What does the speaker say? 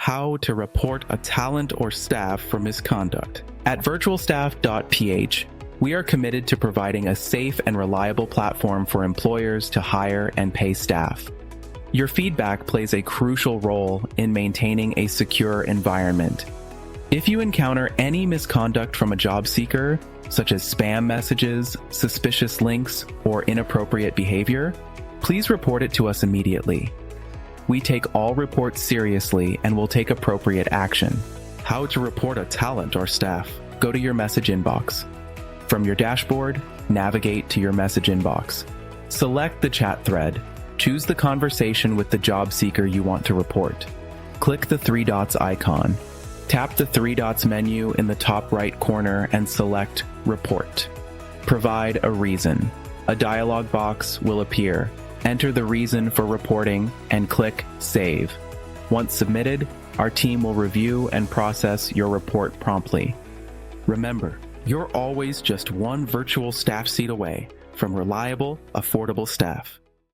how to report a talent or staff for misconduct. At VirtualStaff.ph, we are committed to providing a safe and reliable platform for employers to hire and pay staff. Your feedback plays a crucial role in maintaining a secure environment. If you encounter any misconduct from a job seeker, such as spam messages, suspicious links, or inappropriate behavior, please report it to us immediately. We take all reports seriously and will take appropriate action. How to report a talent or staff? Go to your message inbox. From your dashboard, navigate to your message inbox. Select the chat thread. Choose the conversation with the job seeker you want to report. Click the three dots icon. Tap the three dots menu in the top right corner and select Report. Provide a reason. A dialog box will appear. Enter the reason for reporting and click Save. Once submitted, our team will review and process your report promptly. Remember, you're always just one virtual staff seat away from reliable, affordable staff.